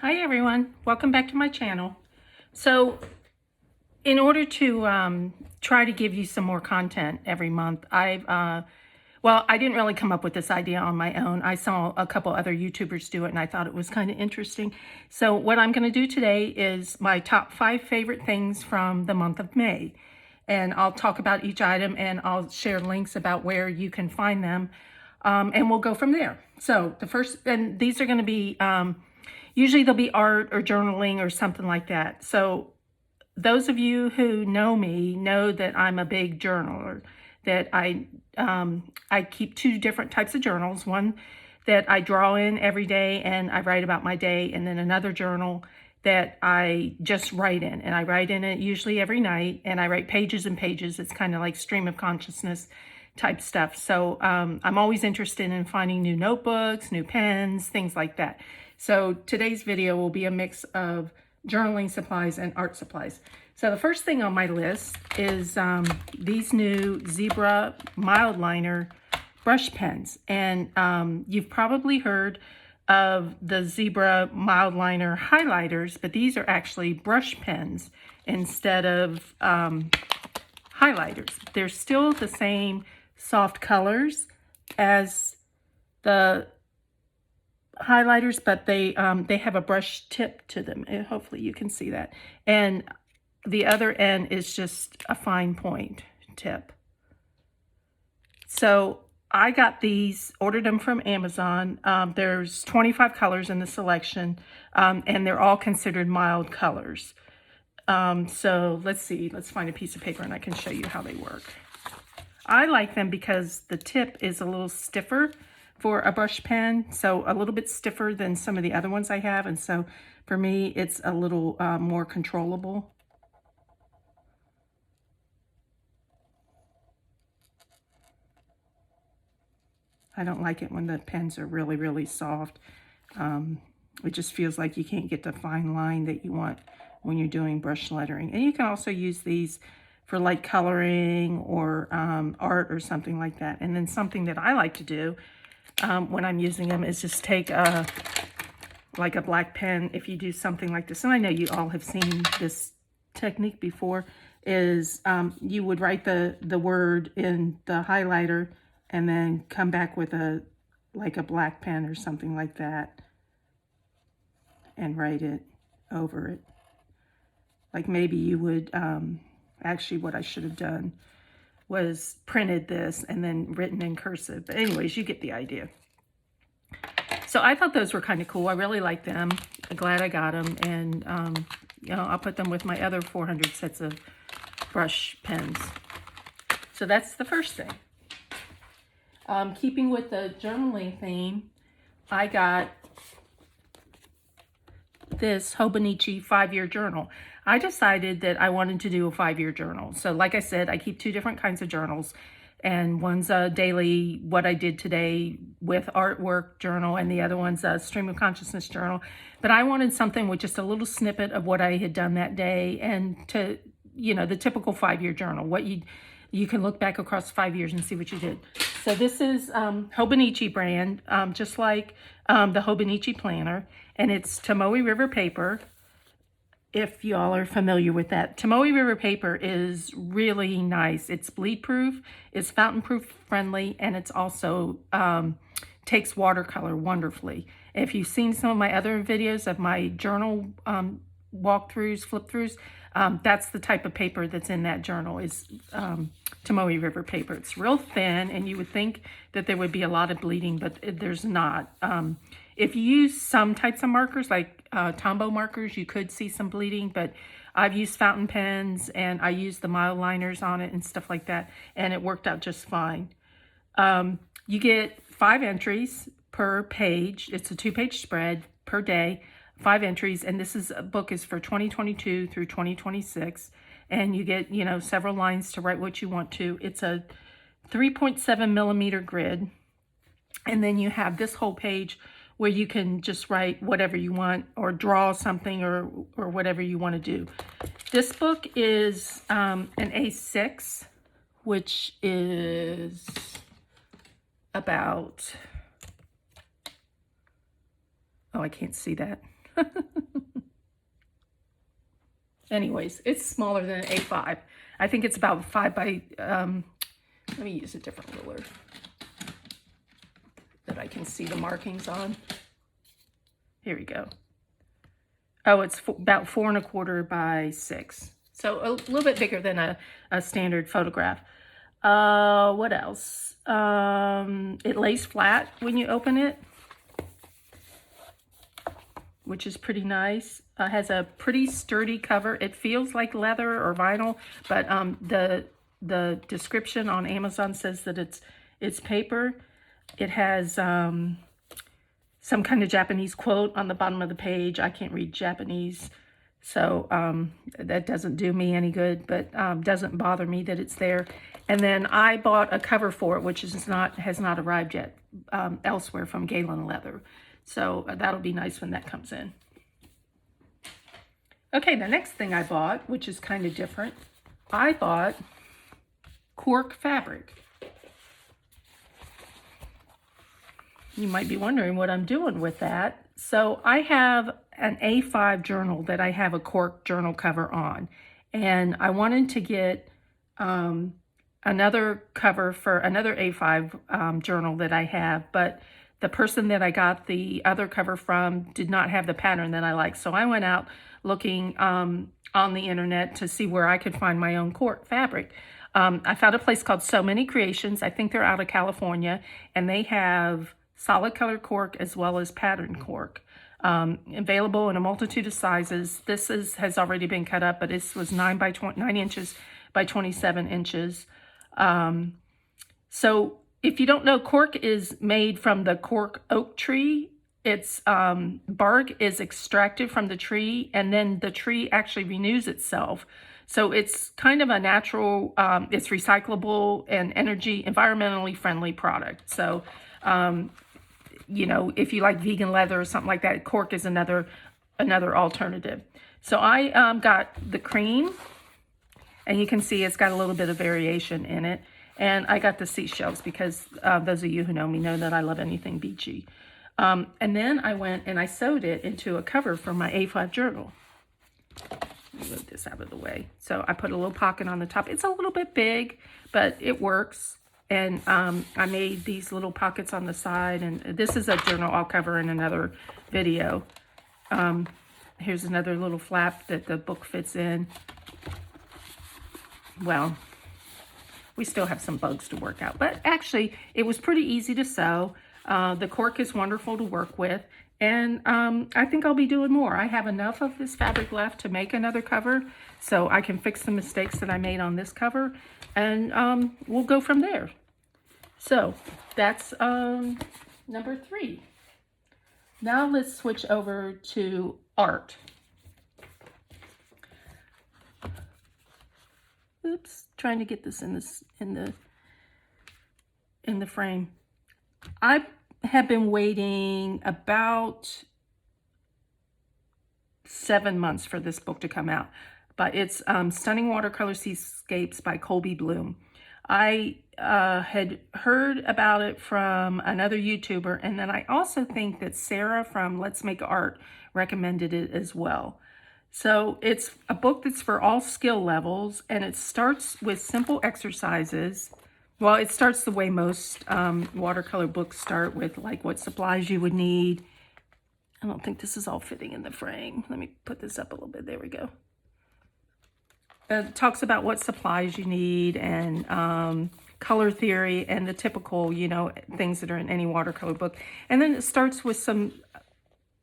Hi everyone, welcome back to my channel. So in order to try to give you some more content every month, I didn't really come up with this idea on my own. I saw a couple other YouTubers do it and I thought it was kind of interesting. So what I'm going to do today is my top 5 favorite things from the month of May. And I'll talk about each item and I'll share links about where you can find them. And we'll go from there. So the first, and these are going to be, usually they'll be art or journaling or something like that. So those of you who know me know that I'm a big journaler, that I keep 2 different types of journals. One that I draw in every day and I write about my day, and then another journal that I just write in. And I write in it usually every night, and I write pages and pages. It's kind of like stream of consciousness type stuff. So I'm always interested in finding new notebooks, new pens, things like that. So today's video will be a mix of journaling supplies and art supplies. So the first thing on my list is these new Zebra mild liner brush pens. And you've probably heard of the Zebra mild liner highlighters, but these are actually brush pens instead of highlighters. They're still the same soft colors as the highlighters, but they have a brush tip to them. And hopefully you can see that. And the other end is just a fine point tip. So I got these, ordered them from Amazon. There's 25 colors in the selection, and they're all considered mild colors. So let's see, let's find a piece of paper and I can show you how they work. I like them because the tip is a little stiffer for a brush pen, so a little bit stiffer than some of the other ones I have, and so for me it's a little more controllable. I don't like it when the pens are really soft. It just feels like you can't get the fine line that you want when you're doing brush lettering. And you can also use these for light coloring or art or something like that. And then something that I like to do when I'm using them is just take like a black pen. If you do something like this, and I know you all have seen this technique before, is you would write the word in the highlighter and then come back with like a black pen or something like that and write it over it. Like maybe you would, actually what I should have done was printed this and then written in cursive. But anyways, you get the idea. So I thought those were kind of cool. I really like them. I'm glad I got them. And, you know, I'll put them with my other 400 sets of brush pens. So that's the first thing. Keeping with the journaling theme, I got this Hobonichi 5-year journal. I decided that I wanted to do a 5-year journal. So like I said, I keep 2 different kinds of journals, and one's a daily, what I did today with artwork journal, and the other one's a stream of consciousness journal. But I wanted something with just a little snippet of what I had done that day, and to, you know, the typical 5-year journal, what you can look back across 5 years and see what you did. So this is Hobonichi brand, just like the Hobonichi planner, and it's Tomoe River paper, if y'all are familiar with that. Tomoe River paper is really nice. It's bleed proof, it's fountain proof friendly, and it's also takes watercolor wonderfully. If you've seen some of my other videos of my journal walkthroughs, flip throughs, that's the type of paper that's in that journal, is Tomoe River paper. It's real thin, and you would think that there would be a lot of bleeding, but there's not. If you use some types of markers, like Tombow markers, you could see some bleeding, but I've used fountain pens, and I used the mild liners on it and stuff like that, and it worked out just fine. You get 5 entries per page. It's a 2-page spread per day. 5 entries, and this book is for 2022 through 2026, and you get, you know, several lines to write what you want to. It's a 3.7 millimeter grid, and then you have this whole page where you can just write whatever you want or draw something or whatever you want to do. This book is an A6, which is about, oh, I can't see that. Anyways, it's smaller than an A5. I think it's about 5 by, let me use a different ruler that I can see the markings on. Here we go. Oh, it's about 4 1/4 by 6. So a little bit bigger than a standard photograph. What else? It lays flat when you open it, which is pretty nice. Has a pretty sturdy cover. It feels like leather or vinyl, but the description on Amazon says that it's paper. It has some kind of Japanese quote on the bottom of the page. I can't read Japanese, so that doesn't do me any good, but doesn't bother me that it's there. And then I bought a cover for it, which has not arrived yet elsewhere from Galen Leather. So that'll be nice when that comes in. Okay, the next thing I bought, which is kind of different, I bought Cork Fabric. You might be wondering what I'm doing with that. So I have an A5 journal that I have a cork journal cover on. And I wanted to get another cover for another A5 journal that I have, but the person that I got the other cover from did not have the pattern that I like. So I went out looking on the internet to see where I could find my own cork fabric. I found a place called So Many Creations. I think they're out of California, and they have solid color cork as well as pattern cork. Available in a multitude of sizes. This has already been cut up, but this was 9 inches by 27 inches. So if you don't know, cork is made from the cork oak tree. Its bark is extracted from the tree, and then the tree actually renews itself. So it's kind of a natural, it's recyclable and environmentally friendly product. So, you know, if you like vegan leather or something like that, cork is another alternative. So I got the cream, and you can see it's got a little bit of variation in it. And I got the seashells because those of you who know me know that I love anything beachy. And then I went and I sewed it into a cover for my A5 journal. Let me move this out of the way. So I put a little pocket on the top. It's a little bit big, but it works. And I made these little pockets on the side. And this is a journal I'll cover in another video. Here's another little flap that the book fits in. Well, we still have some bugs to work out, but actually it was pretty easy to sew. The cork is wonderful to work with, and I think I'll be doing more. I have enough of this fabric left to make another cover, so I can fix the mistakes that I made on this cover, and we'll go from there. So that's number 3. Now let's switch over to art. Oops, trying to get this in the frame. I have been waiting about 7 months for this book to come out, but it's Stunning Watercolor Seascapes by Colby Bloom. I had heard about it from another YouTuber, and then I also think that Sarah from Let's Make Art recommended it as well. So it's a book that's for all skill levels, and it starts with simple exercises. Well, it starts the way most watercolor books start, with like what supplies you would need. I don't think this is all fitting in the frame. Let me put this up a little bit. There we go. It talks about what supplies you need, and color theory, and the typical, you know, things that are in any watercolor book. And then it starts with some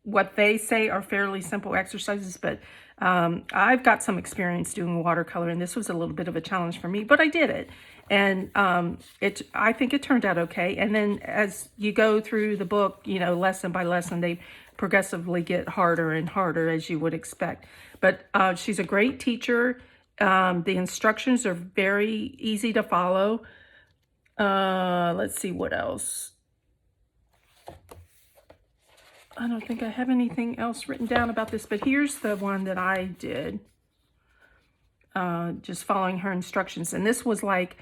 what they say are fairly simple exercises, but I've got some experience doing watercolor, and this was a little bit of a challenge for me, but I did it. And I think it turned out okay. And then as you go through the book, you know, lesson by lesson, they progressively get harder and harder, as you would expect. But she's a great teacher. The instructions are very easy to follow. Let's see what else. I don't think I have anything else written down about this, but here's the one that I did. just following her instructions. And this was like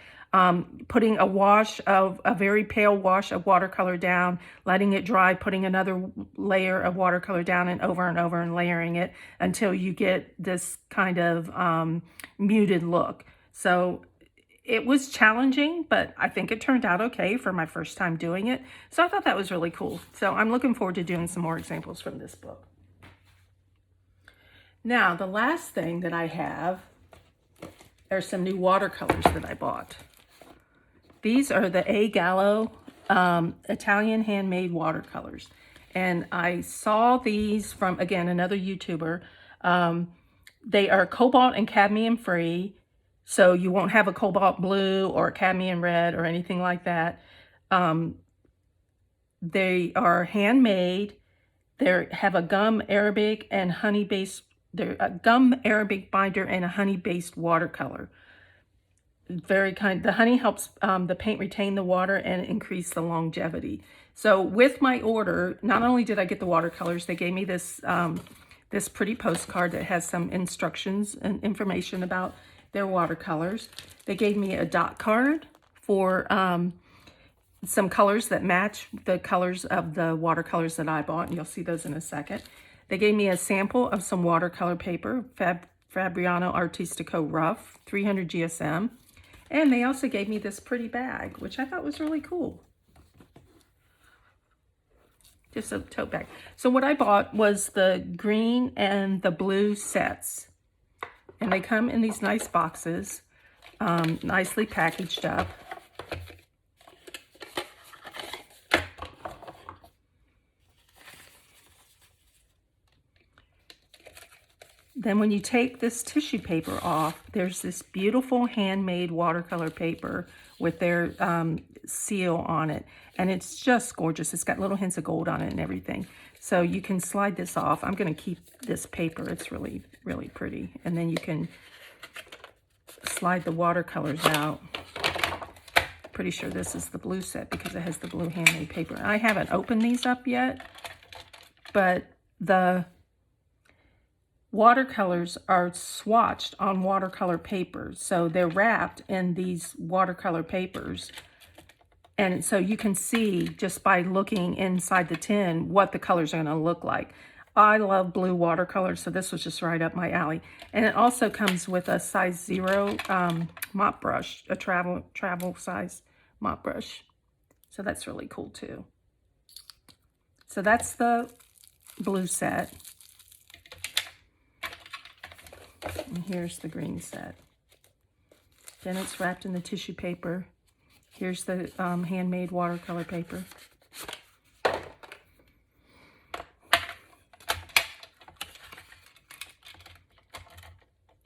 putting a very pale wash of watercolor down, letting it dry, putting another layer of watercolor down and over and layering it until you get this kind of muted look. So it was challenging, but I think it turned out okay for my first time doing it. So I thought that was really cool. So I'm looking forward to doing some more examples from this book. Now, the last thing that I have are some new watercolors that I bought. These are the A Gallo Italian handmade watercolors. And I saw these from, again, another YouTuber. They are cobalt and cadmium free, so you won't have a cobalt blue or a cadmium red or anything like that. They are handmade. They have a gum Arabic and honey based. They're a gum Arabic binder and a honey based watercolor. Very kind. The honey helps the paint retain the water and increase the longevity. So with my order, not only did I get the watercolors, they gave me this this pretty postcard that has some instructions and information about their watercolors. They gave me a dot card for some colors that match the colors of the watercolors that I bought, and you'll see those in a second. They gave me a sample of some watercolor paper, Fabriano Artistico Rough, 300 GSM. And they also gave me this pretty bag, which I thought was really cool. Just a tote bag. So what I bought was the green and the blue sets. And they come in these nice boxes, nicely packaged up. Then when you take this tissue paper off, there's this beautiful handmade watercolor paper with their seal on it. And it's just gorgeous. It's got little hints of gold on it and everything. So you can slide this off. I'm going to keep this paper. It's really, really pretty. And then you can slide the watercolors out. Pretty sure this is the blue set because it has the blue handmade paper. I haven't opened these up yet, but the watercolors are swatched on watercolor papers. So they're wrapped in these watercolor papers. And so you can see just by looking inside the tin what the colors are going to look like. I love blue watercolors, so this was just right up my alley. And it also comes with a size 0 mop brush, a travel size mop brush. So that's really cool too. So that's the blue set. And here's the green set. Then it's wrapped in the tissue paper. Here's the handmade watercolor paper.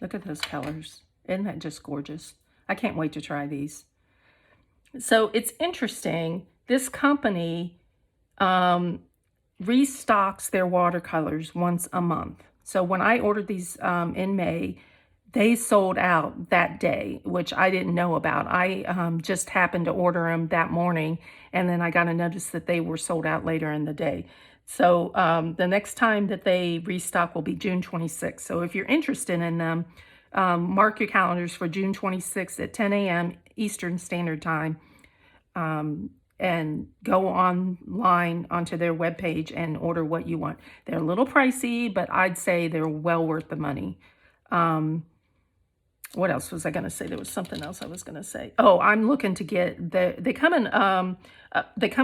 Look at those colors. Isn't that just gorgeous? I can't wait to try these. So it's interesting. This company restocks their watercolors once a month. So when I ordered these in May, they sold out that day, which I didn't know about. I just happened to order them that morning, and then I got a notice that they were sold out later in the day. So the next time that they restock will be June 26th. So if you're interested in them, mark your calendars for June 26th at 10 a.m. Eastern Standard Time. And go online onto their webpage and order what you want. They're a little pricey, but I'd say they're well worth the money. What else was I going to say? There was something else I was going to say. Oh, I'm looking to get they come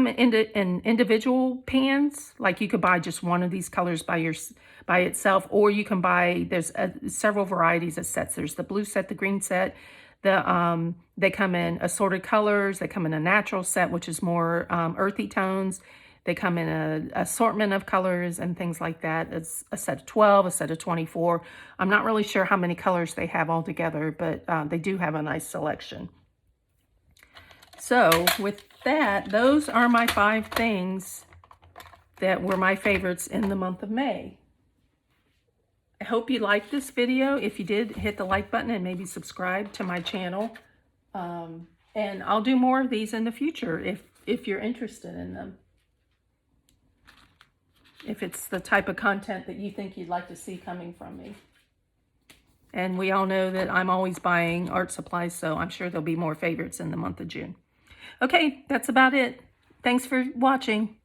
in individual pans. Like you could buy just one of these colors by itself, or you can buy, there's several varieties of sets. There's the blue set, the green set. They come in assorted colors. They come in a natural set, which is more earthy tones. They come in an assortment of colors and things like that. It's a set of 12, a set of 24. I'm not really sure how many colors they have altogether, but they do have a nice selection. So with that, those are my 5 things that were my favorites in the month of May. I hope you liked this video. If you did, hit the like button and maybe subscribe to my channel. And I'll do more of these in the future if you're interested in them. If it's the type of content that you think you'd like to see coming from me. And we all know that I'm always buying art supplies, so I'm sure there'll be more favorites in the month of June. Okay, that's about it. Thanks for watching.